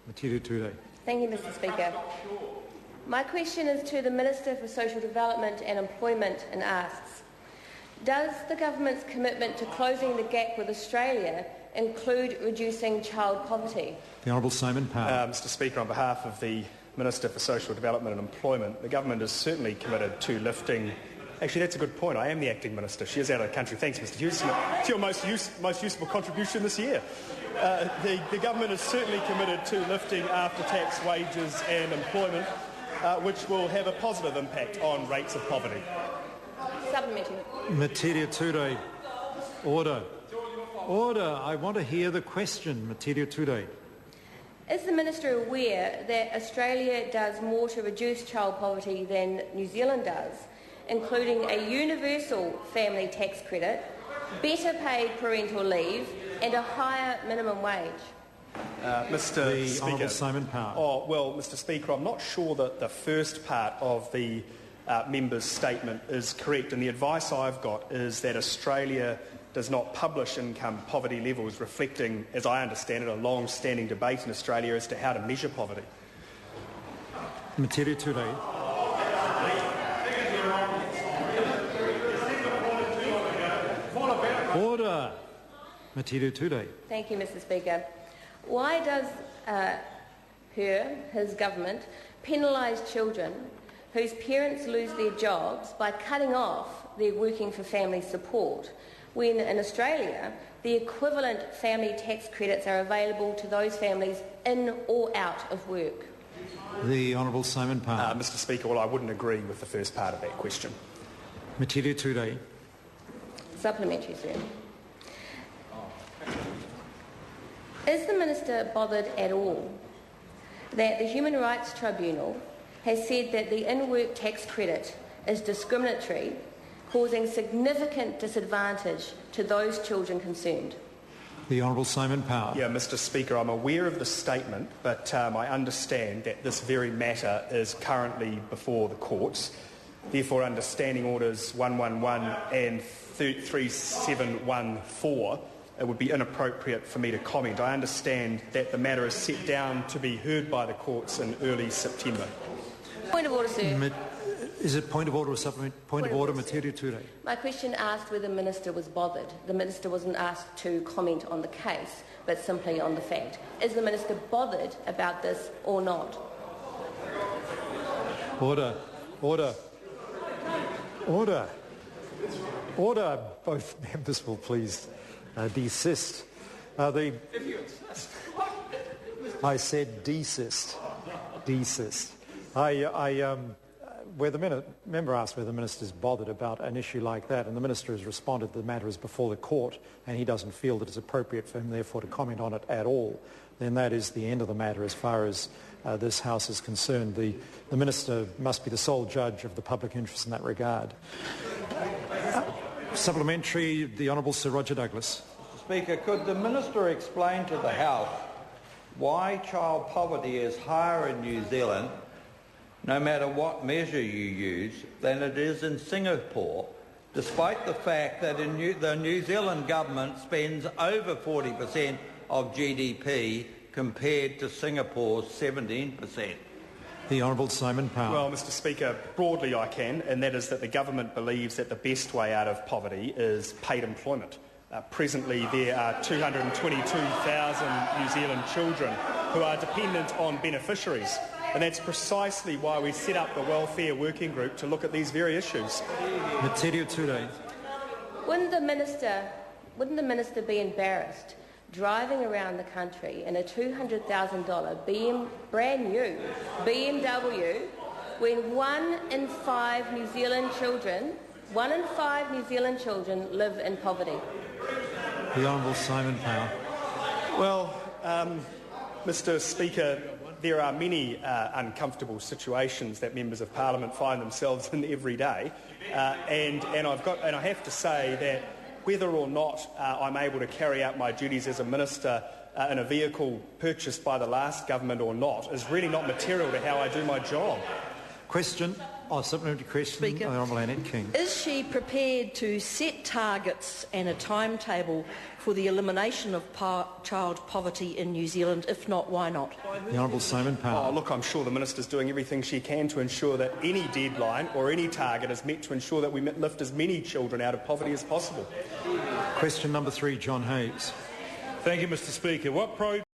Metiria Turei. Thank you, Mr Speaker. My question is to the Minister for Social Development and Employment and asks, does the government's commitment to closing the gap with Australia include reducing child poverty? The Honourable Simon Power. Mr Speaker, on behalf of the Minister for Social Development and Employment, the government is certainly committed to lifting... Actually, that's a good point. I am the acting minister. She is out of the country. Thanks, Mr Hewson. It's your most useful contribution this year. The government is certainly committed to lifting after-tax wages and employment, which will have a positive impact on rates of poverty. Supplementary. Metiria Turei. Order. Order. I want to hear the question. Metiria Turei. Is the Minister aware that Australia does more to reduce child poverty than New Zealand does, including a universal family tax credit, better paid parental leave and a higher minimum wage? Mr Speaker. Honourable Simon Power. Oh, well, Mr Speaker, I'm not sure that the first part of the member's statement is correct, and the advice I've got is that Australia does not publish income poverty levels, reflecting, as I understand it, a long-standing debate in Australia as to how to measure poverty. Metiria Turei. Order. Metiria Turei. Thank you, Mr Speaker. Why does his government penalise children whose parents lose their jobs by cutting off their working for family support, when in Australia the equivalent family tax credits are available to those families in or out of work? The Honourable Simon Power. Mr Speaker, well, I wouldn't agree with the first part of that question. Metiria Turei. Supplementary, sir. Is the Minister bothered at all that the Human Rights Tribunal has said that the in-work tax credit is discriminatory, causing significant disadvantage to those children concerned? The Honourable Simon Power. Yeah, Mr Speaker, I'm aware of the statement, but I understand that this very matter is currently before the courts. Therefore, understanding Orders 111 and 3714, it would be inappropriate for me to comment. I understand that the matter is set down to be heard by the courts in early September. Point of order, sir. Is it point of order or supplement? Point of order, Metiria Turei. My question asked whether the Minister was bothered. The Minister wasn't asked to comment on the case, but simply on the fact. Is the Minister bothered about this or not? Order. Order. Order. Order. Both members will please desist. I said desist. Desist. Where the member asked whether the Minister is bothered about an issue like that, and the Minister has responded that the matter is before the court and he doesn't feel that it's appropriate for him therefore to comment on it at all, then that is the end of the matter as far as this House is concerned. The Minister must be the sole judge of the public interest in that regard. Supplementary, the Honourable Sir Roger Douglas. Mr Speaker, could the Minister explain to the House why child poverty is higher in New Zealand, no matter what measure you use, than it is in Singapore, despite the fact that the New Zealand government spends over 40% of GDP compared to Singapore's 17%? The Honourable Simon Power. Well, Mr Speaker, broadly I can, and that is that the government believes that the best way out of poverty is paid employment. Presently there are 222,000 New Zealand children who are dependent on beneficiaries, and that's precisely why we set up the Welfare Working Group to look at these very issues. Metiria Turei. Wouldn't the Minister be embarrassed driving around the country in a $200,000 brand new BMW when 1 in 5 New Zealand children live in poverty? The Honourable Simon Power. Well, Mr Speaker, there are many uncomfortable situations that members of Parliament find themselves in every day, and I have to say that whether or not I'm able to carry out my duties as a minister in a vehicle purchased by the last government or not is really not material to how I do my job. Question. Supplementary question, Speaker. the Honourable Annette King. Is she prepared to set targets and a timetable for the elimination of child poverty in New Zealand? If not, why not? The Honourable Simon Power. Oh, look, I'm sure the Minister's doing everything she can to ensure that any deadline or any target is met to ensure that we lift as many children out of poverty as possible. Question number 3, John Hayes. Thank you, Mr Speaker. What